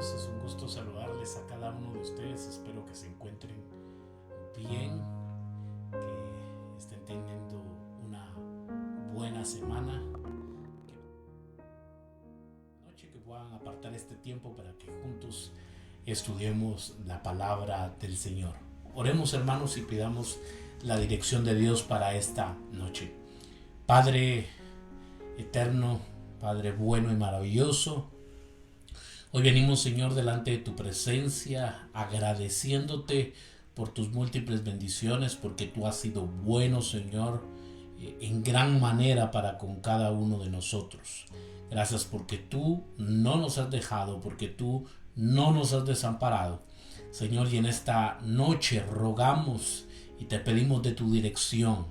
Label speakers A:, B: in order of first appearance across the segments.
A: bienvenidos. Es un gusto saludarles a cada uno de ustedes. Espero que se encuentren bien, que estén teniendo una buena semana, que puedan apartar este tiempo para que juntos estudiemos la palabra del Señor. Oremos, hermanos, y pidamos la dirección de Dios para esta noche. Padre eterno, Padre bueno y maravilloso, hoy venimos, Señor, delante de tu presencia, agradeciéndote por tus múltiples bendiciones, porque tú has sido bueno, Señor, en gran manera para con cada uno de nosotros. Gracias porque tú no nos has dejado, porque tú no nos has desamparado. Señor, y en esta noche rogamos y te pedimos de tu dirección,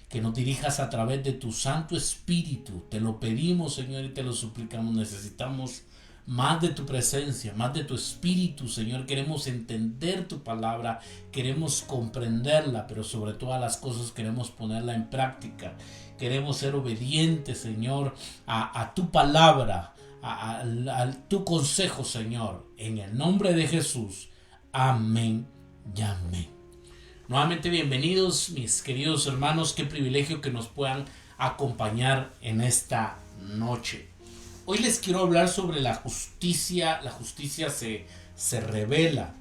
A: que nos dirijas a través de tu Santo Espíritu. Te lo pedimos, Señor, y te lo suplicamos. Necesitamos más de tu presencia, más de tu Espíritu, Señor. Queremos entender tu palabra, queremos comprenderla, pero sobre todas las cosas queremos ponerla en práctica. Queremos ser obedientes, Señor, a tu palabra, a tu consejo, Señor. En el nombre de Jesús. Amén y amén. Nuevamente bienvenidos, mis queridos hermanos. Qué privilegio que nos puedan acompañar en esta noche. Hoy les quiero hablar sobre la justicia. La justicia se revela.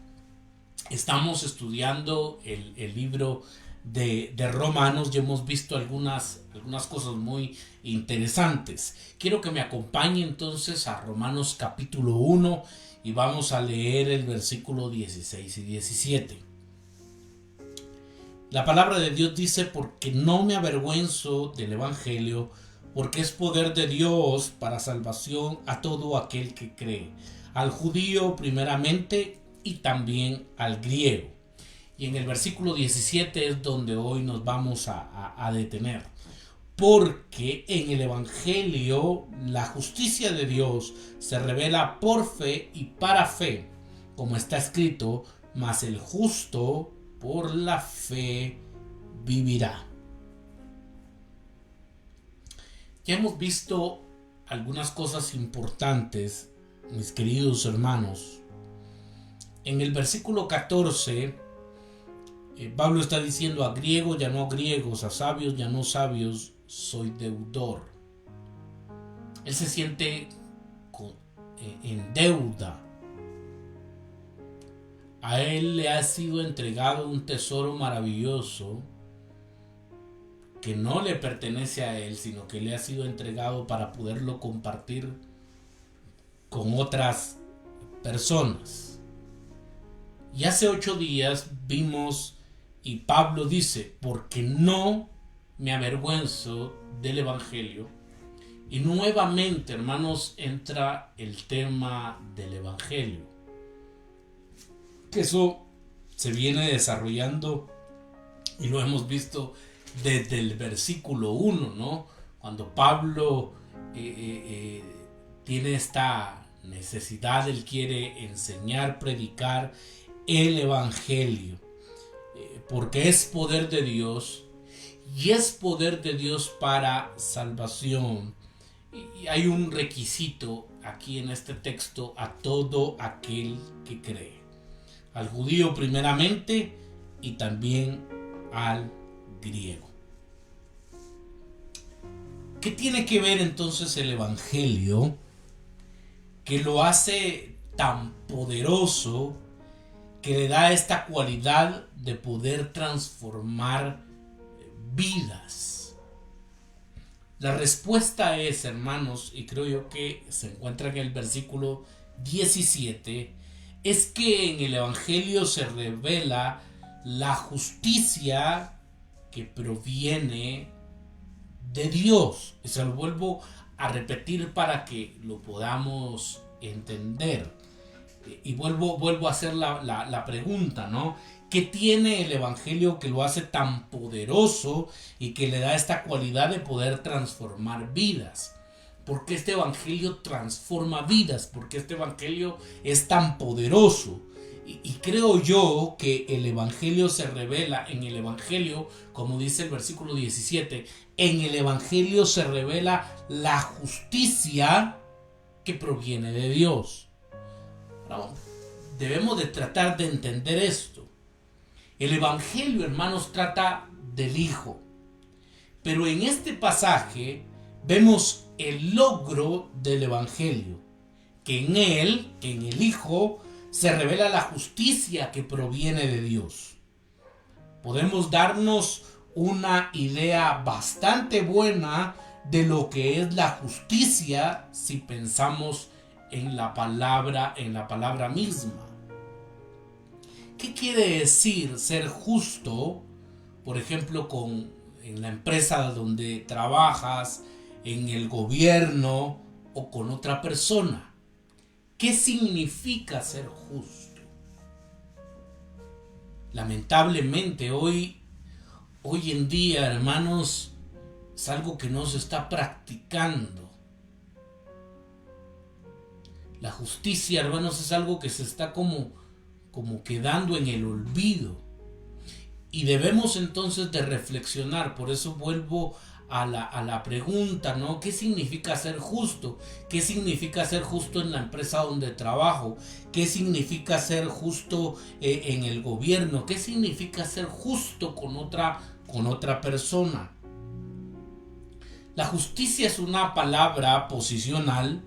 A: Estamos estudiando el libro de Romanos y hemos visto algunas cosas muy interesantes. Quiero que me acompañe entonces a Romanos capítulo 1 y vamos a leer el versículo 16 y 17. La palabra de Dios dice: porque no me avergüenzo del evangelio, porque es poder de Dios para salvación a todo aquel que cree, al judío primeramente y también al griego. Y en el versículo 17 es donde hoy nos vamos a detener. Porque en el evangelio la justicia de Dios se revela por fe y para fe, como está escrito: mas el justo por la fe vivirá. Ya hemos visto algunas cosas importantes, mis queridos hermanos. En el versículo 14, Pablo está diciendo: a griegos, ya no griegos, a sabios, ya no sabios, soy deudor. Él se siente en deuda. A él le ha sido entregado un tesoro maravilloso que no le pertenece a él, sino que le ha sido entregado para poderlo compartir con otras personas. Y hace 8 días vimos, y Pablo dice: porque no me avergüenzo del evangelio. Y nuevamente, hermanos, entra el tema del evangelio, que eso se viene desarrollando y lo hemos visto desde el versículo 1, ¿no? Cuando Pablo tiene esta necesidad, él quiere enseñar, predicar el evangelio, porque es poder de Dios y es poder de Dios para salvación. Y hay un requisito aquí en este texto: a todo aquel que cree, al judío primeramente y también al griego. ¿Qué tiene que ver entonces el evangelio que lo hace tan poderoso, que le da esta cualidad de poder transformar vidas? La respuesta es, hermanos, y creo yo que se encuentra en el versículo 17, es que en el evangelio se revela la justicia que proviene de Dios. Y se lo vuelvo a repetir para que lo podamos entender. Y vuelvo a hacer la pregunta, ¿no? ¿Qué tiene el evangelio que lo hace tan poderoso y que le da esta cualidad de poder transformar vidas? ¿Por qué este evangelio transforma vidas? ¿Por qué este evangelio es tan poderoso? Y creo yo que el evangelio se revela en el evangelio, como dice el versículo 17, en el evangelio se revela la justicia que proviene de Dios. Ahora, debemos de tratar de entender esto. El Evangelio, hermanos, trata del Hijo. Pero en este pasaje vemos el logro del Evangelio. Que en él, que en el Hijo, se revela la justicia que proviene de Dios. Podemos darnos una idea bastante buena de lo que es la justicia si pensamos en la palabra misma. ¿Qué quiere decir ser justo? Por ejemplo, en la empresa donde trabajas, en el gobierno o con otra persona. ¿Qué significa ser justo? Lamentablemente hoy en día, hermanos, es algo que no se está practicando. La justicia, hermanos, es algo que se está como quedando en el olvido. Y debemos entonces de reflexionar. Por eso vuelvo a la pregunta, ¿no? ¿Qué significa ser justo? ¿Qué significa ser justo en la empresa donde trabajo? ¿Qué significa ser justo en el gobierno? ¿Qué significa ser justo con otra persona? La justicia es una palabra posicional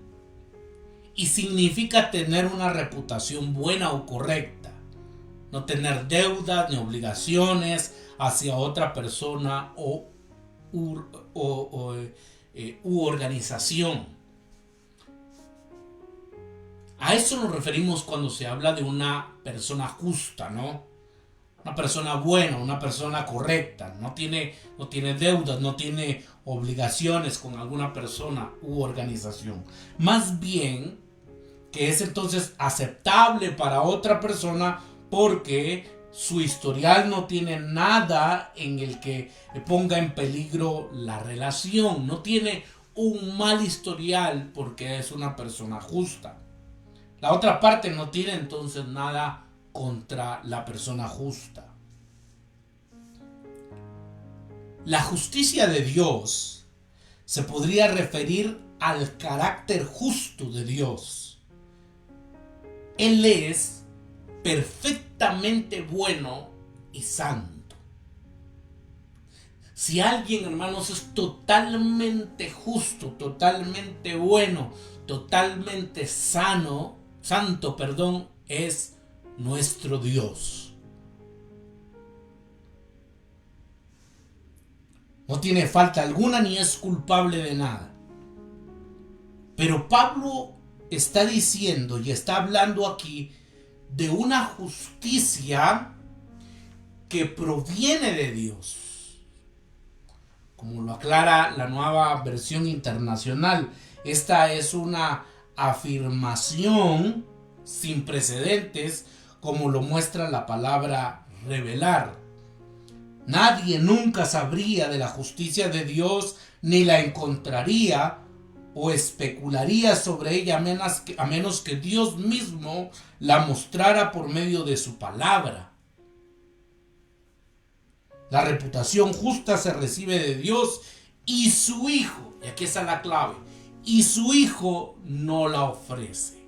A: y significa tener una reputación buena o correcta. No tener deudas ni obligaciones hacia otra persona u organización. A eso nos referimos cuando se habla de una persona justa, ¿no? Una persona buena, una persona correcta, no tiene deudas, no tiene obligaciones con alguna persona u organización. Más bien que es entonces aceptable para otra persona porque su historial no tiene nada en el que ponga en peligro la relación. No tiene un mal historial porque es una persona justa. La otra parte no tiene entonces nada contra la persona justa. La justicia de Dios se podría referir al carácter justo de Dios. Él es perfectamente bueno y santo. Si alguien, hermanos, es totalmente justo, totalmente bueno, totalmente santo, es nuestro Dios. No tiene falta alguna ni es culpable de nada. Pero Pablo está diciendo y está hablando aquí de una justicia que proviene de Dios. Como lo aclara la Nueva Versión Internacional, esta es una afirmación sin precedentes, como lo muestra la palabra revelar. Nadie nunca sabría de la justicia de Dios ni la encontraría o especularía sobre ella a menos que Dios mismo la mostrara por medio de su palabra. La reputación justa se recibe de Dios y su Hijo, y aquí está la clave, y su Hijo no la ofrece.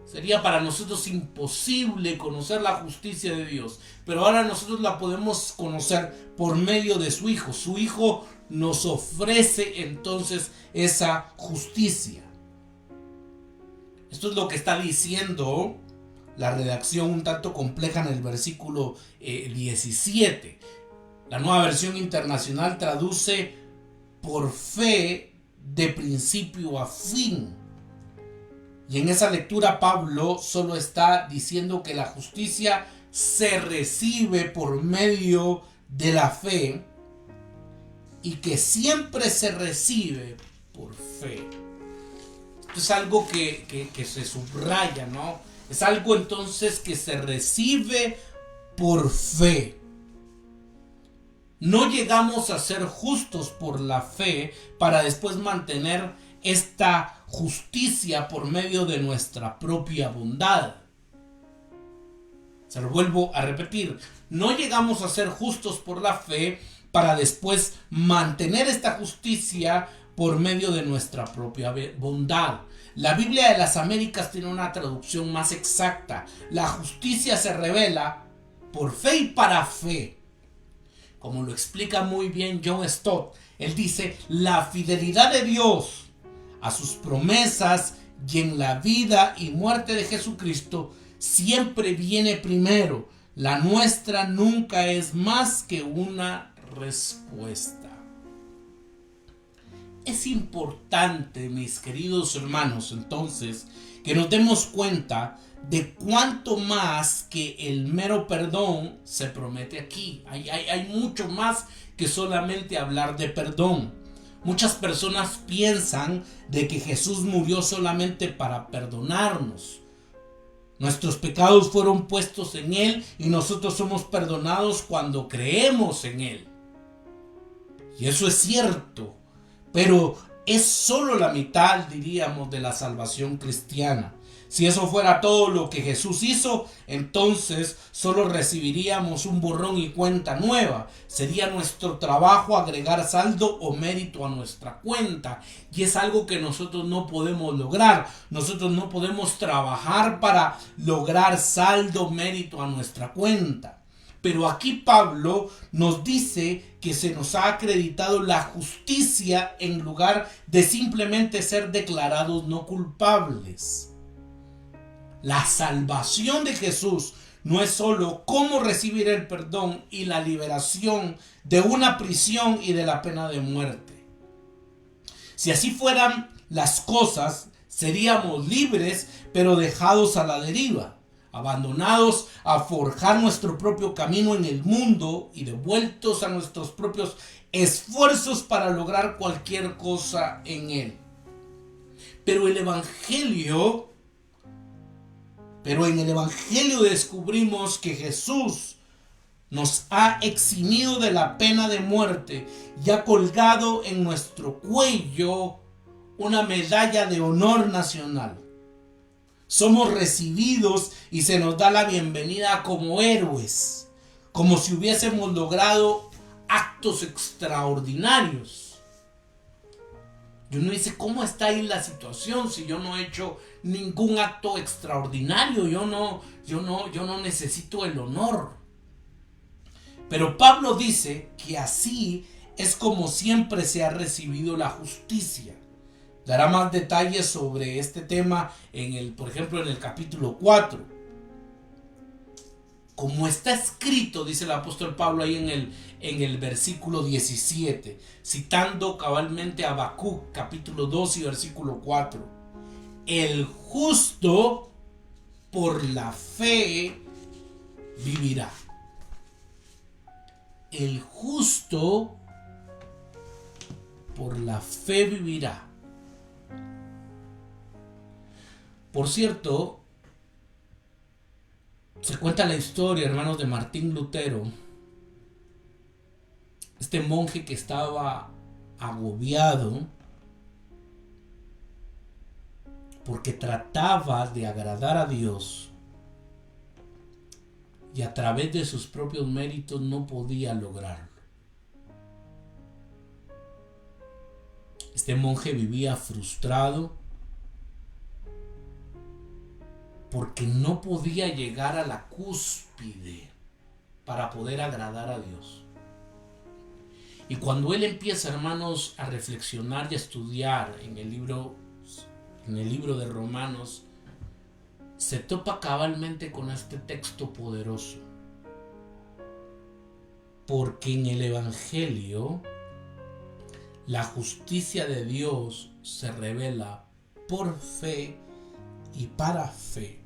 A: Sería para nosotros imposible conocer la justicia de Dios, pero ahora nosotros la podemos conocer por medio de su Hijo. Su Hijo nos ofrece entonces esa justicia. Esto es lo que está diciendo la redacción un tanto compleja en el versículo 17. La Nueva Versión Internacional traduce por fe de principio a fin. Y en esa lectura Pablo solo está diciendo que la justicia se recibe por medio de la fe y que siempre se recibe por fe. Esto es algo que se subraya, ¿no? Es algo entonces que se recibe por fe. No llegamos a ser justos por la fe para después mantener esta justicia por medio de nuestra propia bondad. Se lo vuelvo a repetir. No llegamos a ser justos por la fe para después mantener esta justicia por medio de nuestra propia bondad. La Biblia de las Américas tiene una traducción más exacta. La justicia se revela por fe y para fe. Como lo explica muy bien John Stott, él dice: la fidelidad de Dios a sus promesas y en la vida y muerte de Jesucristo siempre viene primero. La nuestra nunca es más que una respuesta. Es importante, mis queridos hermanos, entonces, que nos demos cuenta de cuánto más que el mero perdón se promete aquí. Hay mucho más que solamente hablar de perdón. Muchas personas piensan de que Jesús murió solamente para perdonarnos. Nuestros pecados fueron puestos en Él y nosotros somos perdonados cuando creemos en Él. Y eso es cierto, pero es solo la mitad, diríamos, de la salvación cristiana. Si eso fuera todo lo que Jesús hizo, entonces solo recibiríamos un borrón y cuenta nueva. Sería nuestro trabajo agregar saldo o mérito a nuestra cuenta. Y es algo que nosotros no podemos lograr. Nosotros no podemos trabajar para lograr saldo, mérito a nuestra cuenta. Pero aquí Pablo nos dice que se nos ha acreditado la justicia en lugar de simplemente ser declarados no culpables. La salvación de Jesús no es solo cómo recibir el perdón y la liberación de una prisión y de la pena de muerte. Si así fueran las cosas, seríamos libres, pero dejados a la deriva, abandonados a forjar nuestro propio camino en el mundo y devueltos a nuestros propios esfuerzos para lograr cualquier cosa en él. Pero en el Evangelio descubrimos que Jesús nos ha eximido de la pena de muerte y ha colgado en nuestro cuello una medalla de honor nacional. Somos recibidos y se nos da la bienvenida como héroes, como si hubiésemos logrado actos extraordinarios. Y uno dice: ¿cómo está ahí la situación si yo no he hecho ningún acto extraordinario? Yo no necesito el honor. Pero Pablo dice que así es como siempre se ha recibido la justicia. Dará más detalles sobre este tema por ejemplo, en el capítulo 4. Como está escrito, dice el apóstol Pablo ahí en el versículo 17, citando cabalmente a Habacuc, capítulo 2 y versículo 4. El justo por la fe vivirá. El justo por la fe vivirá. Por cierto, se cuenta la historia, hermanos, de Martín Lutero, este monje que estaba agobiado porque trataba de agradar a Dios y a través de sus propios méritos no podía lograrlo. Este monje vivía frustrado porque no podía llegar a la cúspide para poder agradar a Dios. Y cuando él empieza, hermanos, a reflexionar y a estudiar en el libro de Romanos, se topa cabalmente con este texto poderoso. Porque en el Evangelio la justicia de Dios se revela por fe y para fe,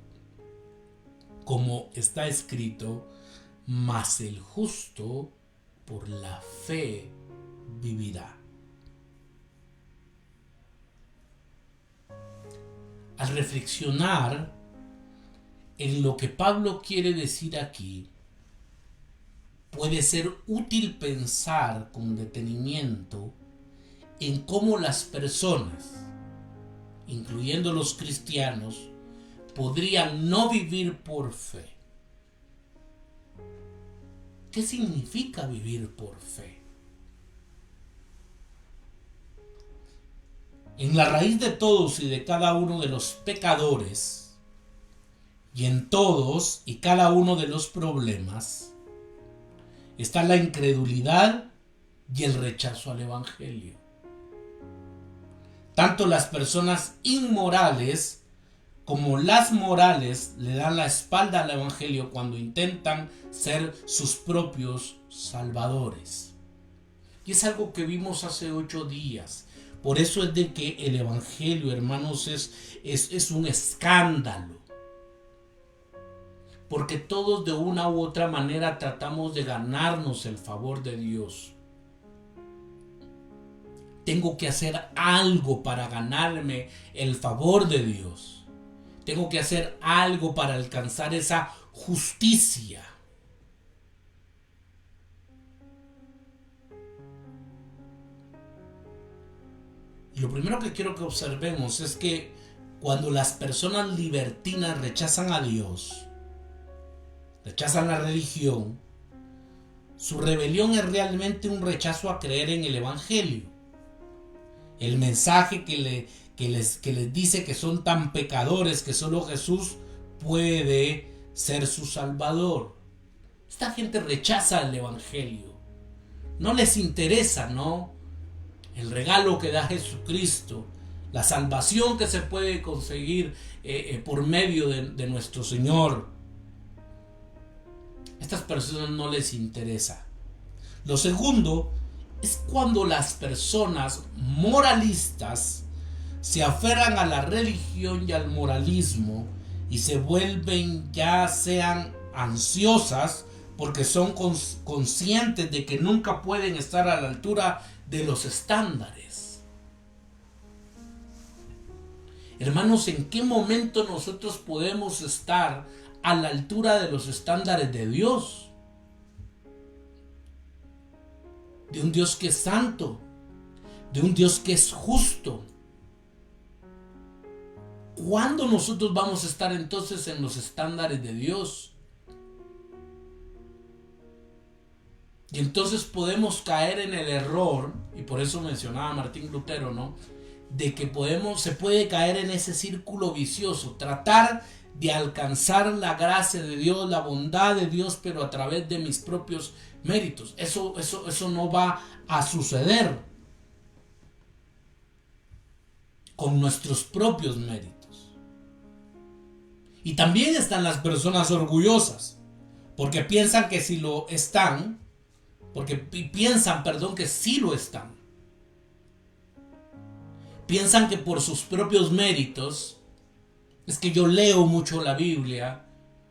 A: como está escrito: mas el justo por la fe vivirá. Al reflexionar en lo que Pablo quiere decir aquí, puede ser útil pensar con detenimiento en cómo las personas, incluyendo los cristianos, podrían no vivir por fe. ¿Qué significa vivir por fe? En la raíz de todos y de cada uno de los pecadores, y en todos y cada uno de los problemas, está la incredulidad y el rechazo al Evangelio. Tanto las personas inmorales como las morales le dan la espalda al Evangelio cuando intentan ser sus propios salvadores. Y es algo que vimos hace 8 días. Por eso es de que el Evangelio, hermanos, es un escándalo. Porque todos de una u otra manera tratamos de ganarnos el favor de Dios. Tengo que hacer algo para ganarme el favor de Dios. Tengo que hacer algo para alcanzar esa justicia. Y lo primero que quiero que observemos es que cuando las personas libertinas rechazan a Dios, rechazan la religión, su rebelión es realmente un rechazo a creer en el Evangelio. El mensaje que les dice que son tan pecadores que solo Jesús puede ser su Salvador. Esta gente rechaza el Evangelio. No les interesa, ¿no?, el regalo que da Jesucristo, la salvación que se puede conseguir por medio de nuestro Señor. A estas personas no les interesa. Lo segundo es cuando las personas moralistas se aferran a la religión y al moralismo y se vuelven, ya sean ansiosas porque son conscientes de que nunca pueden estar a la altura de los estándares. Hermanos, ¿en qué momento nosotros podemos estar a la altura de los estándares de Dios? De un Dios que es santo, de un Dios que es justo. ¿Cuándo nosotros vamos a estar entonces en los estándares de Dios? Y entonces podemos caer en el error, y por eso mencionaba Martín Lutero, ¿no?, de que se puede caer en ese círculo vicioso, tratar de alcanzar la gracia de Dios, la bondad de Dios, pero a través de mis propios méritos. Eso no va a suceder con nuestros propios méritos. Y también están las personas orgullosas, porque piensan que si lo están, que sí lo están. Piensan que por sus propios méritos, es que yo leo mucho la Biblia,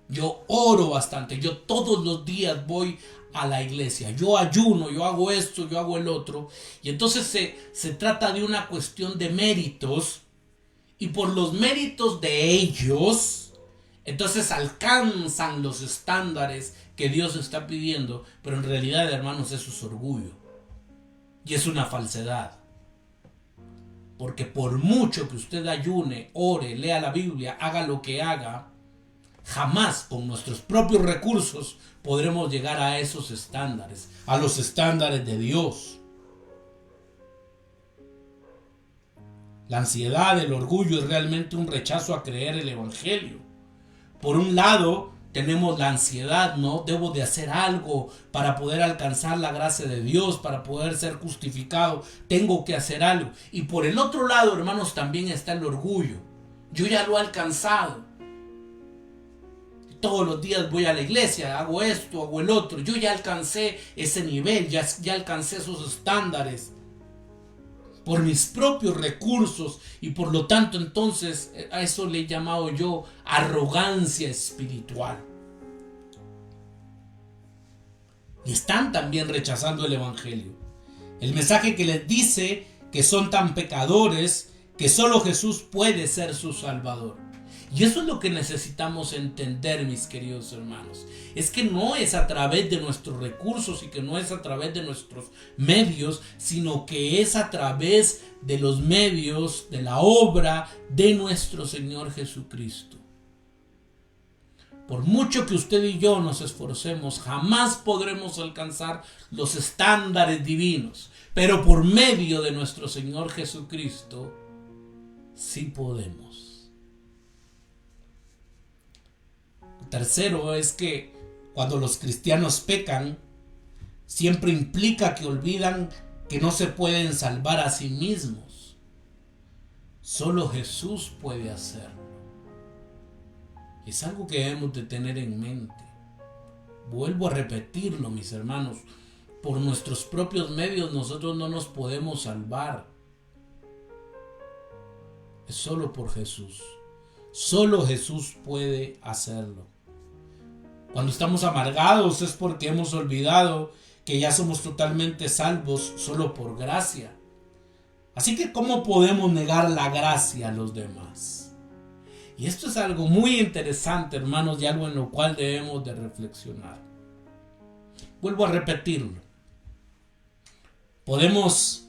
A: yo oro bastante, yo todos los días voy a la iglesia, yo ayuno, yo hago esto, yo hago el otro, y entonces se trata de una cuestión de méritos, y por los méritos de ellos, entonces alcanzan los estándares que Dios está pidiendo, pero en realidad, hermanos, eso es orgullo, y es una falsedad. Porque por mucho que usted ayune, ore, lea la Biblia, haga lo que haga, jamás con nuestros propios recursos podremos llegar a esos estándares, a los estándares de Dios. La ansiedad, el orgullo es realmente un rechazo a creer el Evangelio. Por un lado, tenemos la ansiedad, ¿no? Debo de hacer algo para poder alcanzar la gracia de Dios, para poder ser justificado. Tengo que hacer algo. Y por el otro lado, hermanos, también está el orgullo. Yo ya lo he alcanzado. Todos los días voy a la iglesia, hago esto, hago el otro. Yo ya alcancé ese nivel, ya alcancé esos estándares por mis propios recursos, y por lo tanto entonces a eso le he llamado yo arrogancia espiritual. Y están también rechazando el Evangelio, el mensaje que les dice que son tan pecadores que solo Jesús puede ser su Salvador. Y eso es lo que necesitamos entender, mis queridos hermanos. Es que no es a través de nuestros recursos y que no es a través de nuestros medios, sino que es a través de los medios, de la obra de nuestro Señor Jesucristo. Por mucho que usted y yo nos esforcemos, jamás podremos alcanzar los estándares divinos. Pero por medio de nuestro Señor Jesucristo, Sí podemos. Tercero es que cuando los cristianos pecan, siempre implica que olvidan que no se pueden salvar a sí mismos. Solo Jesús puede hacerlo. Es algo que debemos de tener en mente. Vuelvo a repetirlo, mis hermanos. Por nuestros propios medios nosotros no nos podemos salvar. Es solo por Jesús. Solo Jesús puede hacerlo. Cuando estamos amargados es porque hemos olvidado que ya somos totalmente salvos solo por gracia. Así que ¿cómo podemos negar la gracia a los demás? Y esto es algo muy interesante, hermanos, y algo en lo cual debemos de reflexionar. Vuelvo a repetirlo. Podemos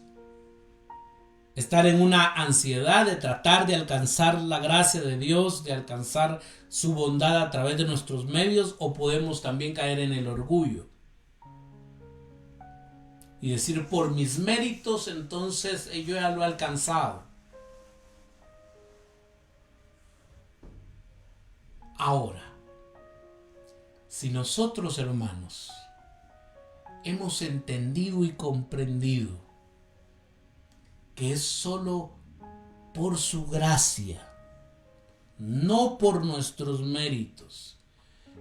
A: estar en una ansiedad de tratar de alcanzar la gracia de Dios, de alcanzar su bondad a través de nuestros medios, o podemos también caer en el orgullo y decir, por mis méritos entonces yo ya lo he alcanzado. Ahora, si nosotros, hermanos, hemos entendido y comprendido que es solo por su gracia, no por nuestros méritos,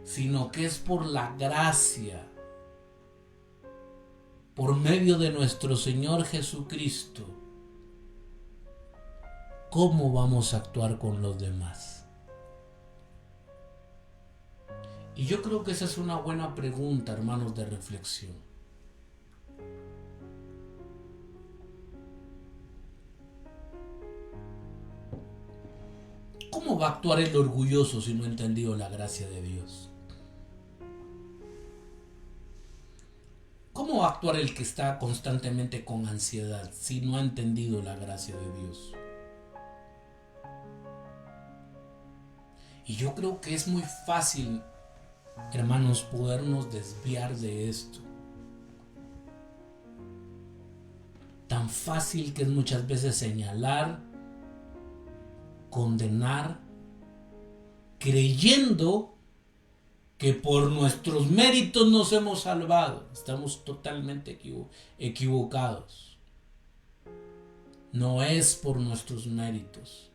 A: sino que es por la gracia, por medio de nuestro Señor Jesucristo, ¿cómo vamos a actuar con los demás? Y yo creo que esa es una buena pregunta, hermanos, de reflexión. ¿Cómo va a actuar el orgulloso si no ha entendido la gracia de Dios? ¿Cómo va a actuar el que está constantemente con ansiedad si no ha entendido la gracia de Dios? Y yo creo que es muy fácil, hermanos, podernos desviar de esto. Tan fácil que es muchas veces señalar, condenar, creyendo que por nuestros méritos nos hemos salvado. Estamos totalmente equivocados. No es por nuestros méritos,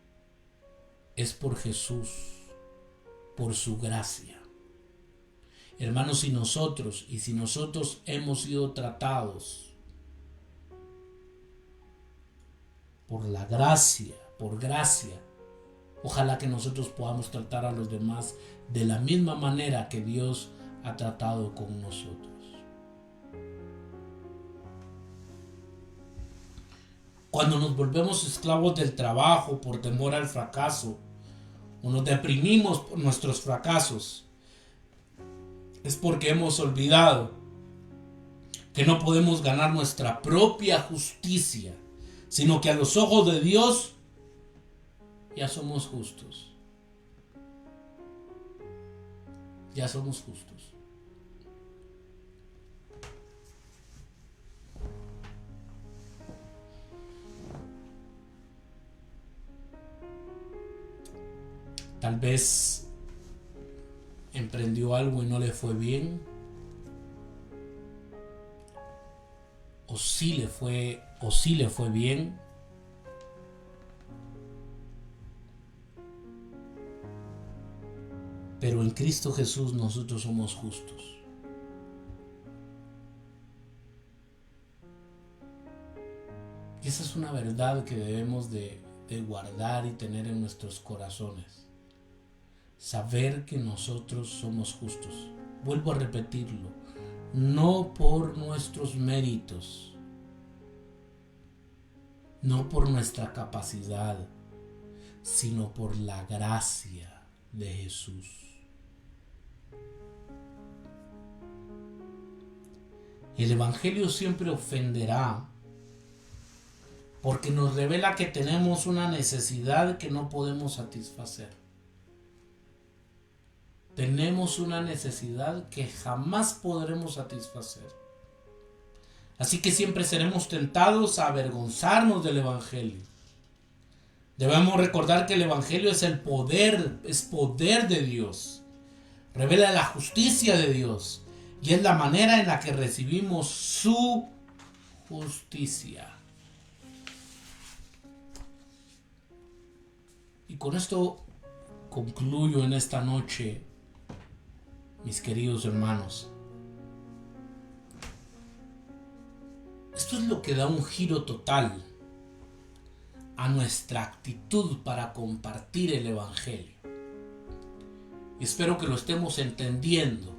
A: es por Jesús, por su gracia. Hermanos, si nosotros hemos sido tratados por la gracia, por gracia, ojalá que nosotros podamos tratar a los demás de la misma manera que Dios ha tratado con nosotros. Cuando nos volvemos esclavos del trabajo por temor al fracaso, o nos deprimimos por nuestros fracasos, es porque hemos olvidado que no podemos ganar nuestra propia justicia, sino que a los ojos de Dios ya somos justos. Ya somos justos. Tal vez emprendió algo y no le fue bien, o sí le fue bien. Pero en Cristo Jesús nosotros somos justos. Y esa es una verdad que debemos de guardar y tener en nuestros corazones. Saber que nosotros somos justos. Vuelvo a repetirlo. No por nuestros méritos, no por nuestra capacidad, sino por la gracia de Jesús. El Evangelio siempre ofenderá porque nos revela que tenemos una necesidad que no podemos satisfacer. Tenemos una necesidad que jamás podremos satisfacer. Así que siempre seremos tentados a avergonzarnos del Evangelio, Debemos recordar que el Evangelio es poder de Dios. Revela la justicia de Dios y es la manera en la que recibimos su justicia. Y con esto concluyo en esta noche, mis queridos hermanos. Esto es lo que da un giro total a nuestra actitud para compartir el Evangelio. Y espero que lo estemos entendiendo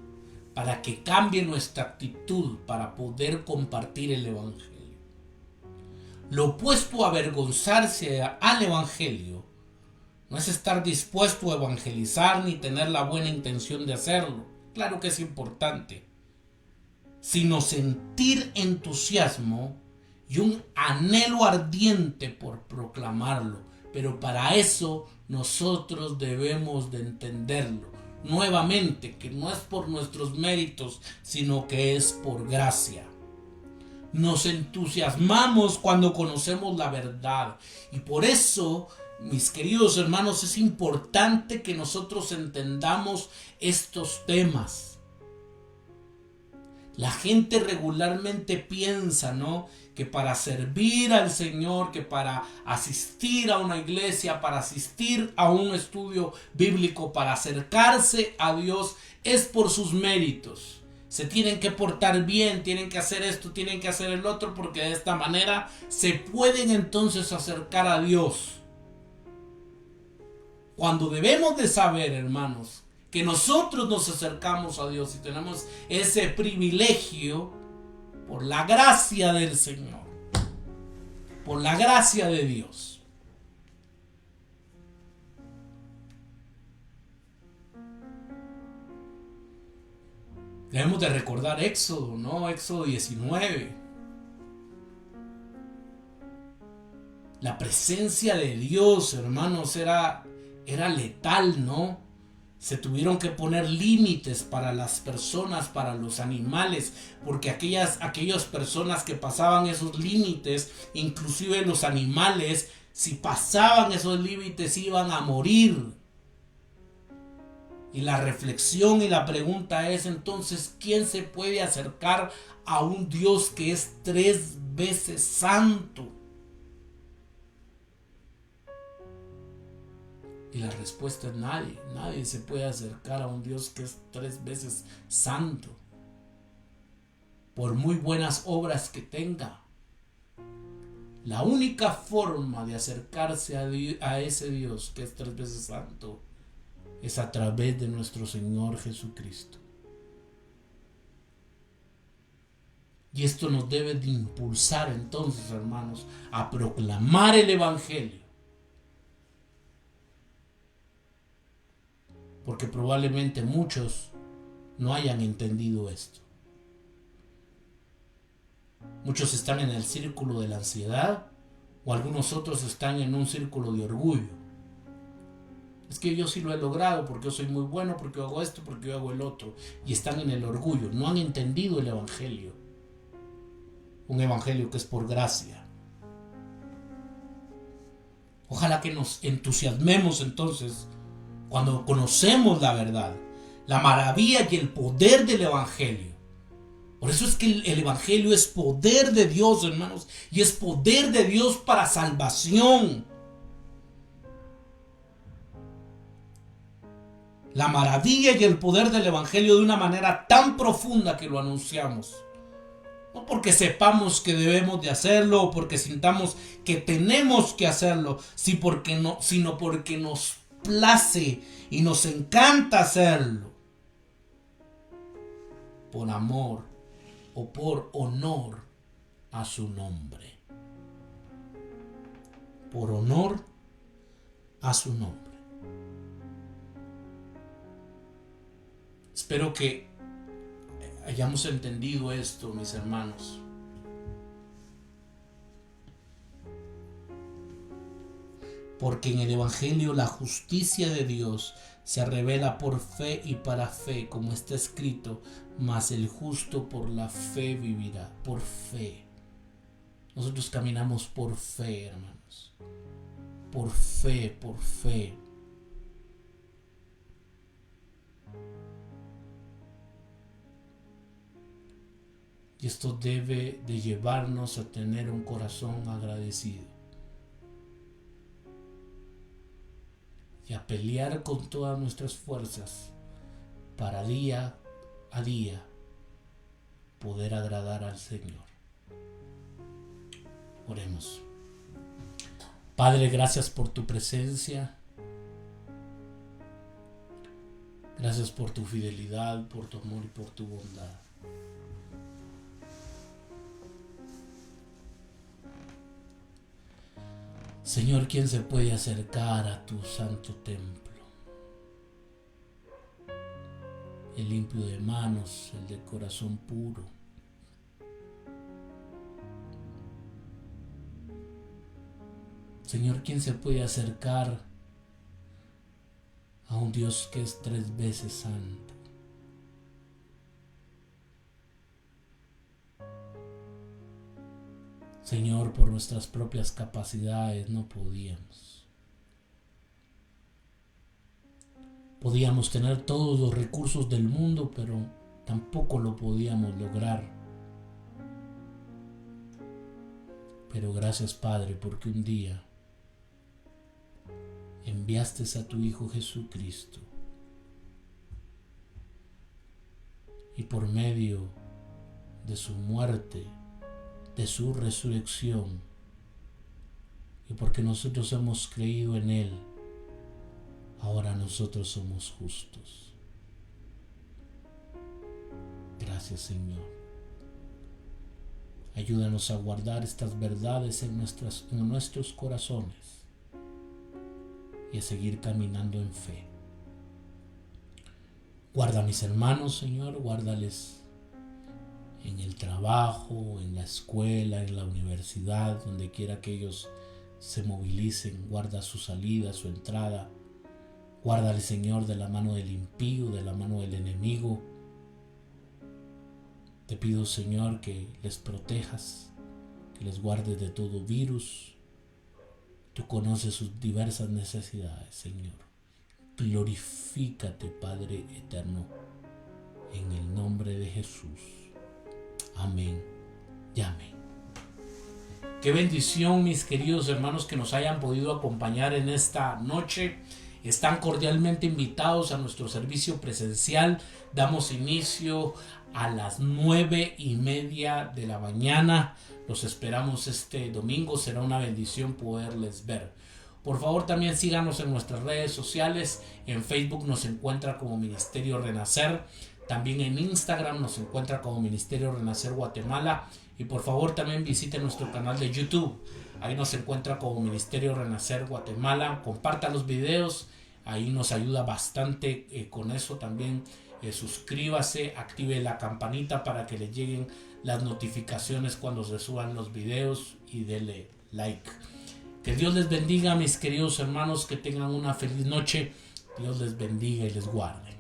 A: para que cambie nuestra actitud para poder compartir el Evangelio. Lo opuesto a avergonzarse al Evangelio no es estar dispuesto a evangelizar ni tener la buena intención de hacerlo. Claro que es importante, sino sentir entusiasmo y un anhelo ardiente por proclamarlo. Pero para eso nosotros debemos de entenderlo nuevamente, que no es por nuestros méritos, sino que es por gracia. Nos entusiasmamos cuando conocemos la verdad, y por eso, mis queridos hermanos, es importante que nosotros entendamos estos temas. La gente regularmente piensa, ¿no?, que para servir al Señor, que para asistir a una iglesia, para asistir a un estudio bíblico, para acercarse a Dios, es por sus méritos. Se tienen que portar bien, tienen que hacer esto, tienen que hacer el otro, porque de esta manera se pueden entonces acercar a Dios. Cuando debemos de saber, hermanos, que nosotros nos acercamos a Dios y tenemos ese privilegio por la gracia del Señor, por la gracia de Dios. Debemos de recordar Éxodo, ¿no? Éxodo 19. La presencia de Dios, hermanos, era letal, ¿no? Se tuvieron que poner límites para las personas, para los animales, porque aquellas personas que pasaban esos límites, inclusive los animales, si pasaban esos límites iban a morir. Y la reflexión y la pregunta es entonces, ¿quién se puede acercar a un Dios que es 3 veces santo? Y la respuesta es nadie. Nadie se puede acercar a un Dios que es 3 veces santo, por muy buenas obras que tenga. La única forma de acercarse a ese Dios que es 3 veces santo es a través de nuestro Señor Jesucristo. Y esto nos debe de impulsar entonces, hermanos, a proclamar el Evangelio. Porque probablemente muchos no hayan entendido esto. Muchos están en el círculo de la ansiedad, o algunos otros están en un círculo de orgullo. Es que yo sí lo he logrado porque yo soy muy bueno, porque yo hago esto, porque yo hago el otro. Y están en el orgullo, no han entendido el Evangelio. Un Evangelio que es por gracia. Ojalá que nos entusiasmemos entonces cuando conocemos la verdad, la maravilla y el poder del Evangelio. Por eso es que el Evangelio es poder de Dios, hermanos, y es poder de Dios para salvación. La maravilla y el poder del Evangelio de una manera tan profunda que lo anunciamos. No porque sepamos que debemos de hacerlo o porque sintamos que tenemos que hacerlo, sino porque nos place y nos encanta hacerlo por amor o por honor a su nombre. Por honor a su nombre. Espero que hayamos entendido esto, mis hermanos. Porque en el Evangelio la justicia de Dios se revela por fe y para fe, como está escrito, mas el justo por la fe vivirá. Por fe. Nosotros caminamos por fe, hermanos. por fe, por fe. Y esto debe de llevarnos a tener un corazón agradecido y a pelear con todas nuestras fuerzas para día a día poder agradar al Señor. Oremos. Padre, gracias por tu presencia. Gracias por tu fidelidad, por tu amor y por tu bondad. Señor, ¿quién se puede acercar a tu santo templo? El limpio de manos, el de corazón puro. Señor, ¿quién se puede acercar a un Dios que es 3 veces santo? Señor, por nuestras propias capacidades no podíamos. Podíamos tener todos los recursos del mundo, pero tampoco lo podíamos lograr. Pero gracias, Padre, porque un día enviaste a tu Hijo Jesucristo y por medio de su muerte, de su resurrección, y porque nosotros hemos creído en Él, ahora nosotros somos justos. Gracias, Señor. Ayúdanos a guardar estas verdades en nuestros corazones y a seguir caminando en fe. Guarda a mis hermanos, Señor, guárdales en el trabajo, en la escuela, en la universidad, donde quiera que ellos se movilicen. Guarda su salida, su entrada. Guárdale, Señor, de la mano del impío, de la mano del enemigo. Te pido, Señor, que les protejas, que les guardes de todo virus. Tú conoces sus diversas necesidades, Señor. Glorifícate, Padre eterno, en el nombre de Jesús. Amén y amén. Qué bendición, mis queridos hermanos, que nos hayan podido acompañar en esta noche. Están cordialmente invitados a nuestro servicio presencial. Damos inicio a las 9:30 de la mañana. Los esperamos este domingo. Será una bendición poderles ver. Por favor, también síganos en nuestras redes sociales. En Facebook nos encuentra como Ministerio Renacer. También en Instagram nos encuentra como Ministerio Renacer Guatemala. Y por favor también visite nuestro canal de YouTube. Ahí nos encuentra como Ministerio Renacer Guatemala. Comparta los videos. Ahí nos ayuda bastante con eso también. Suscríbase, active la campanita para que le lleguen las notificaciones cuando se suban los videos y dele like. Que Dios les bendiga, mis queridos hermanos. Que tengan una feliz noche. Dios les bendiga y les guarde.